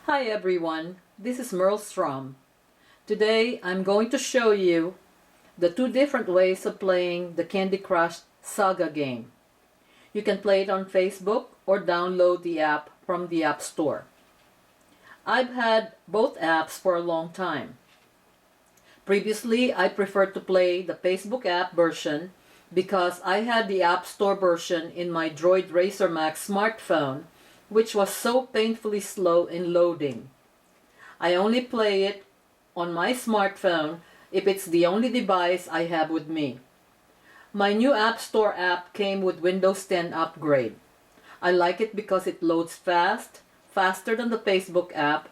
Hi everyone, this is Merle Strom. Today I'm going to show you the two different ways of playing the Candy Crush Saga game. You can play it on Facebook or download the app from the App Store. I've had both apps for a long time. Previously, I preferred to play the Facebook app version because I had the App Store version in my Droid Racer Max smartphone, which was so painfully slow in loading. I only play it on my smartphone if it's the only device I have with me. My new App Store app came with Windows 10 upgrade. I like it because it loads fast, faster than the Facebook app,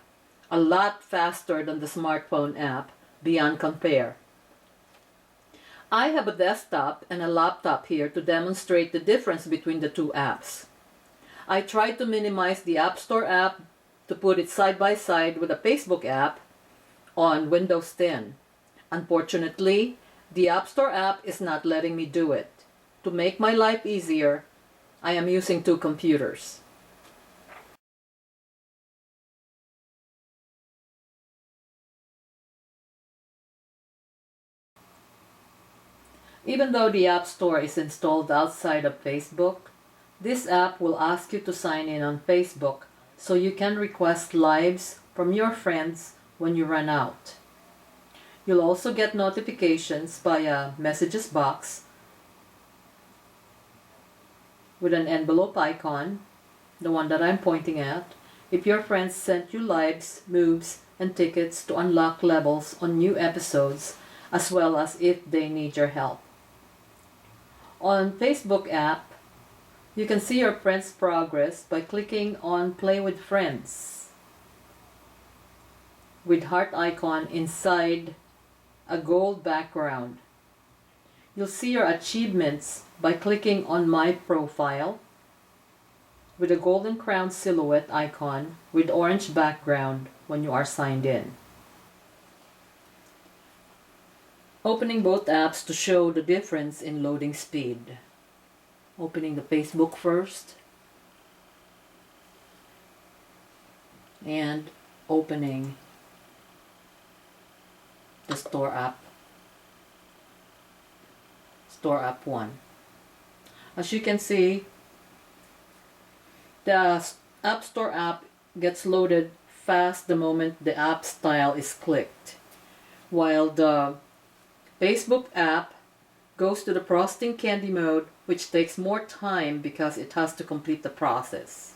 a lot faster than the smartphone app, beyond compare. I have a desktop and a laptop here to demonstrate the difference between the two apps. I tried to minimize the App Store app to put it side by side with the Facebook app on Windows 10. Unfortunately, the App Store app is not letting me do it. To make my life easier, I am using two computers. Even though the App Store is installed outside of Facebook, this app will ask you to sign in on Facebook so you can request lives from your friends when you run out. You'll also get notifications via messages box with an envelope icon, the one that I'm pointing at, if your friends sent you lives, moves, and tickets to unlock levels on new episodes, as well as if they need your help. On Facebook app, you can see your friends' progress by clicking on Play with Friends with heart icon inside a gold background. You'll see your achievements by clicking on My Profile with a golden crown silhouette icon with orange background when you are signed in. Opening both apps to show the difference in loading speed. Opening the Facebook first and opening the Store app 1. As you can see, the App Store app gets loaded fast the moment the app style is clicked, while the Facebook app goes to the frosting candy mode, which takes more time because it has to complete the process.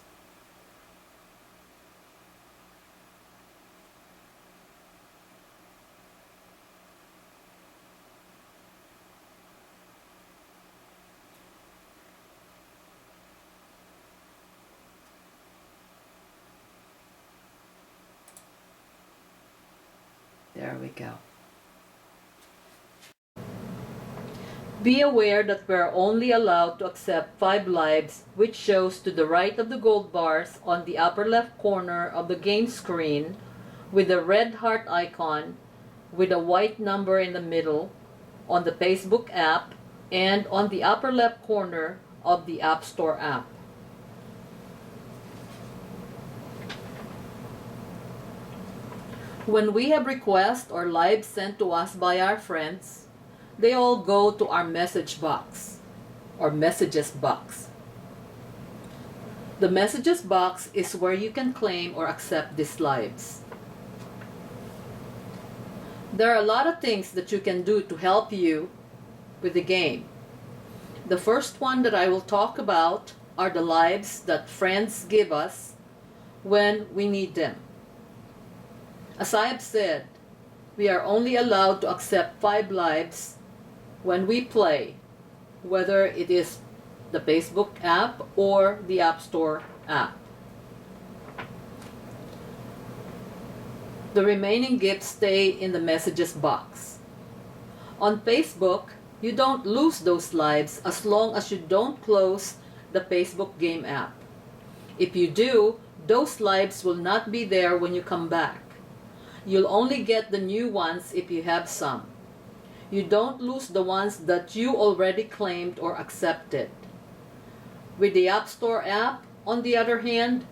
There we go. Be aware that we are only allowed to accept 5 lives, which shows to the right of the gold bars on the upper left corner of the game screen with a red heart icon with a white number in the middle on the Facebook app and on the upper left corner of the App Store app. When we have requests or lives sent to us by our friends, they all go to our message box or messages box. The messages box is where you can claim or accept these lives. There are a lot of things that you can do to help you with the game. The first one that I will talk about are the lives that friends give us when we need them. As I have said, we are only allowed to accept 5 lives when we play, whether it is the Facebook app or the App Store app. The remaining gifts stay in the messages box. On Facebook, you don't lose those lives as long as you don't close the Facebook game app. If you do, those lives will not be there when you come back. You'll only get the new ones if you have some. You don't lose the ones that you already claimed or accepted. With the App Store app, on the other hand,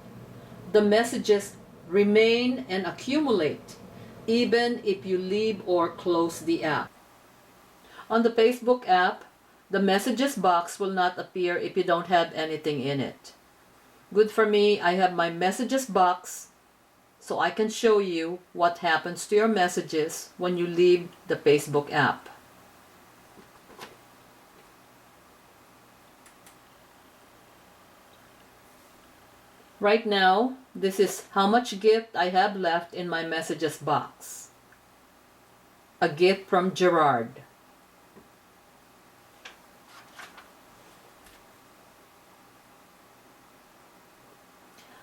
the messages remain and accumulate even if you leave or close the app. On the Facebook app, the messages box will not appear if you don't have anything in it. Good for me, I have my messages box, so I can show you what happens to your messages when you leave the Facebook app. Right now, this is how much gift I have left in my messages box. A gift from Gerard.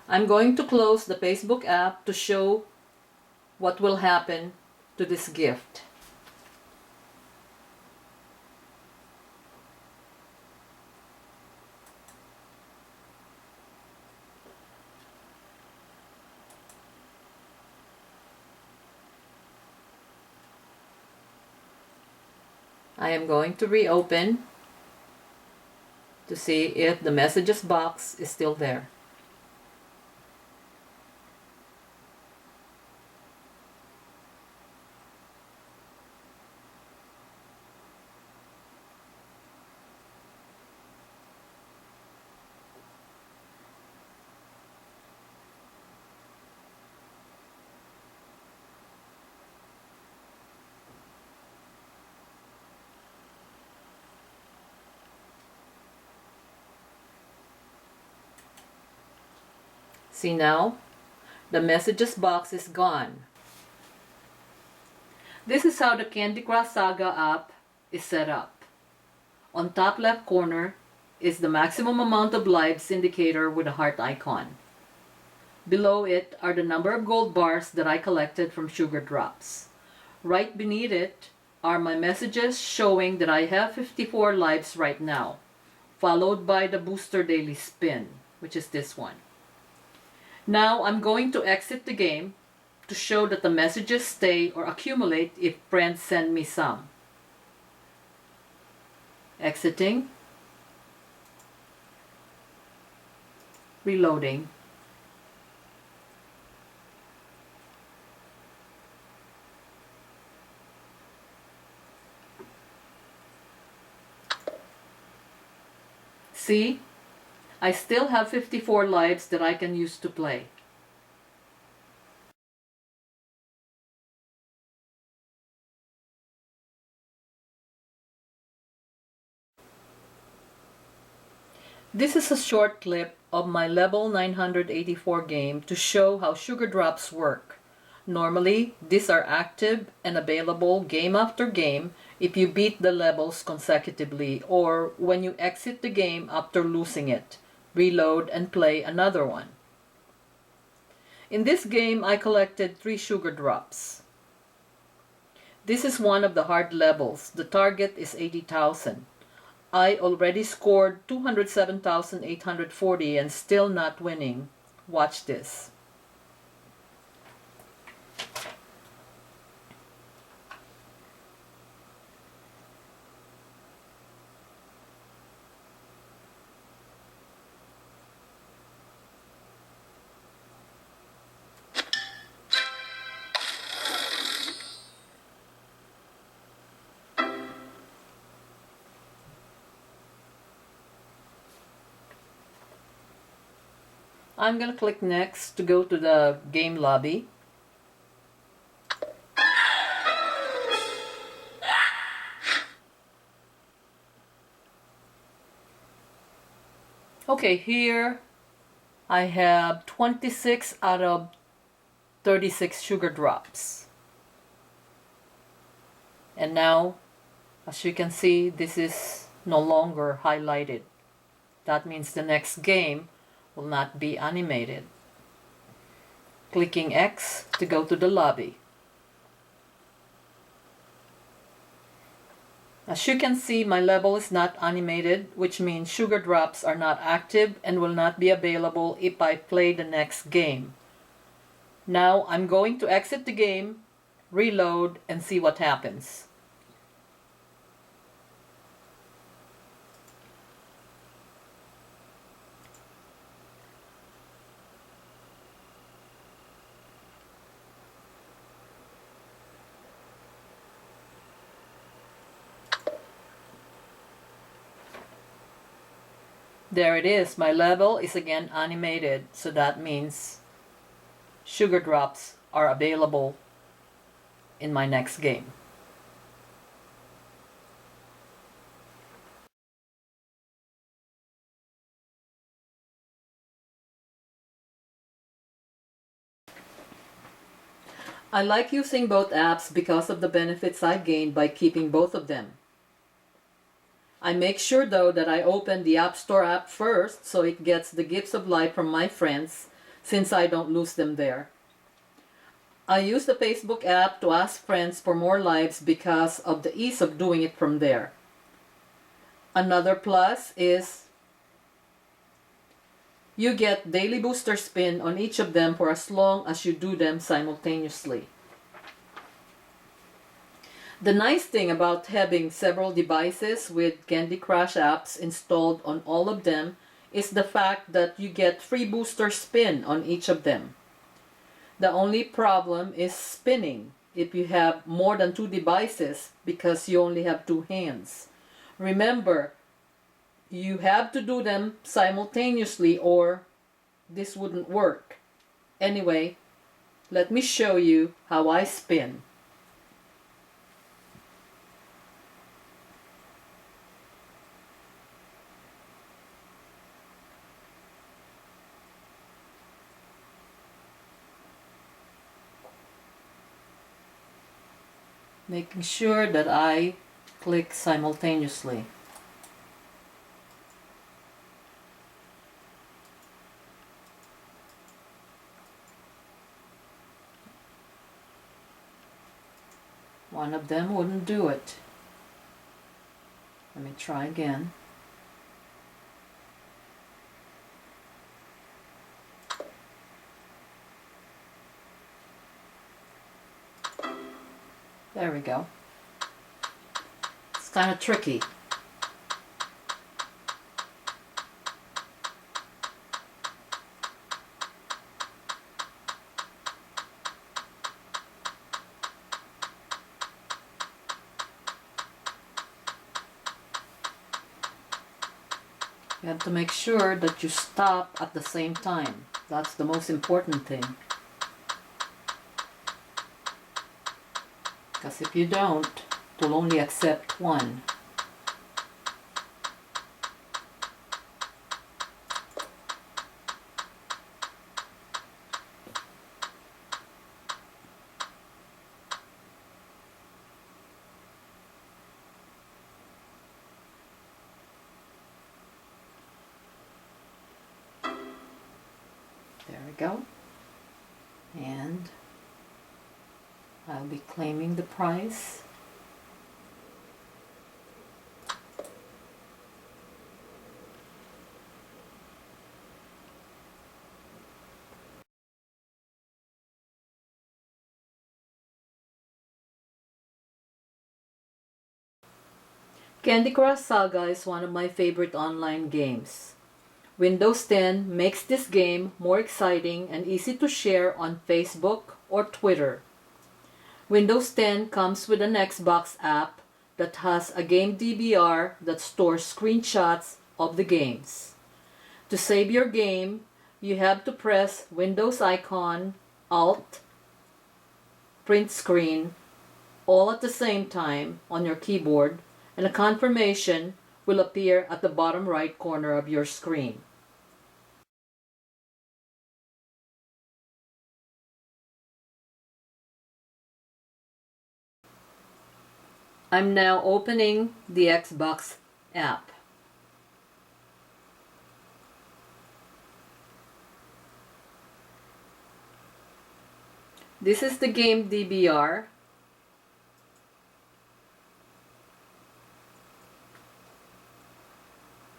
I'm going to close the Facebook app to show what will happen to this gift. I am going to reopen to see if the messages box is still there. See now, the messages box is gone. This is how the Candy Crush Saga app is set up. On top left corner is the maximum amount of lives indicator with a heart icon. Below it are the number of gold bars that I collected from Sugar Drops. Right beneath it are my messages showing that I have 54 lives right now, followed by the booster daily spin, which is this one. Now I'm going to exit the game to show that the messages stay or accumulate if friends send me some. Exiting. Reloading. See? I still have 54 lives that I can use to play. This is a short clip of my level 984 game to show how Sugar Drops work. Normally, these are active and available game after game if you beat the levels consecutively or when you exit the game after losing it, reload and play another one. In this game, I collected 3 Sugar Drops. This is one of the hard levels. The target is 80,000. I already scored 207,840 and still not winning. Watch this. I'm going to click next to go to the game lobby. Okay, here I have 26 out of 36 Sugar Drops. And now, as you can see, this is no longer highlighted. That means the next game will not be animated. Clicking X to go to the lobby. As you can see, my level is not animated, which means Sugar Drops are not active and will not be available if I play the next game. Now I'm going to exit the game, reload, and see what happens. There it is. My level is again animated, so that means sugar drops are available in my next game. I like using both apps because of the benefits I gain by keeping both of them. I make sure though that I open the App Store app first so it gets the gifts of life from my friends, since I don't lose them there. I use the Facebook app to ask friends for more lives because of the ease of doing it from there. Another plus is you get daily booster spin on each of them for as long as you do them simultaneously. The nice thing about having several devices with Candy Crush apps installed on all of them is the fact that you get free booster spin on each of them. The only problem is spinning if you have more than 2 devices because you only have 2 hands. Remember, you have to do them simultaneously or this wouldn't work. Anyway, let me show you how I spin. Making sure that I click simultaneously. One of them wouldn't do it. Let me try again. There we go. It's kind of tricky. You have to make sure that you stop at the same time. That's the most important thing. Because if you don't, it will only accept one. There we go. And I'll be claiming the prize. Candy Crush Saga is one of my favorite online games. Windows 10 makes this game more exciting and easy to share on Facebook or Twitter. Windows 10 comes with an Xbox app that has a game DVR that stores screenshots of the games. To save your game, you have to press Windows icon, Alt, print screen, all at the same time on your keyboard, and a confirmation will appear at the bottom right corner of your screen. I'm now opening the Xbox app. This is the game DVR.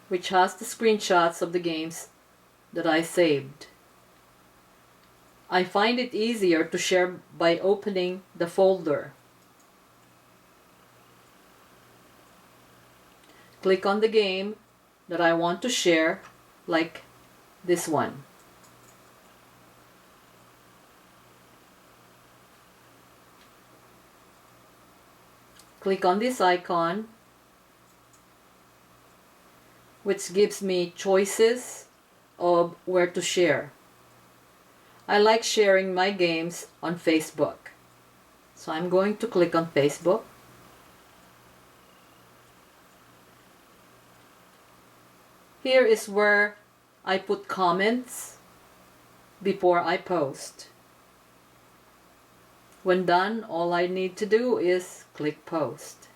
Which has the screenshots of the games that I saved. I find it easier to share by opening the folder. Click on the game that I want to share, like this one. Click on this icon, which gives me choices of where to share. I like sharing my games on Facebook. So I'm going to click on Facebook. Here is where I put comments before I post. When done, all I need to do is click post.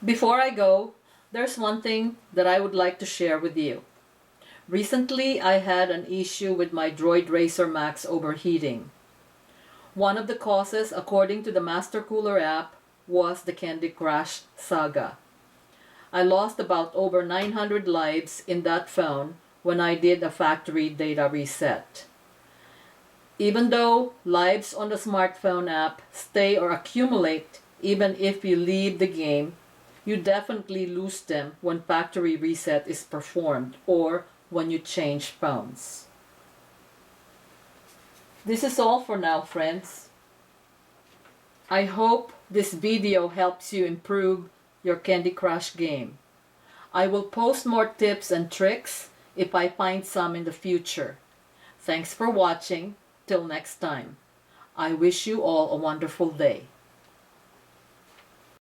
Before I go, there's one thing that I would like to share with you. Recently, I had an issue with my Droid Racer Max overheating. One of the causes, according to the Master Cooler app, was the Candy Crush Saga. I lost about over 900 lives in that phone when I did a factory data reset. Even though lives on the smartphone app stay or accumulate even if you leave the game, you definitely lose them when factory reset is performed or when you change phones. This is all for now, friends. I hope this video helps you improve your Candy Crush game. I will post more tips and tricks if I find some in the future. Thanks for watching. Till next time. I wish you all a wonderful day.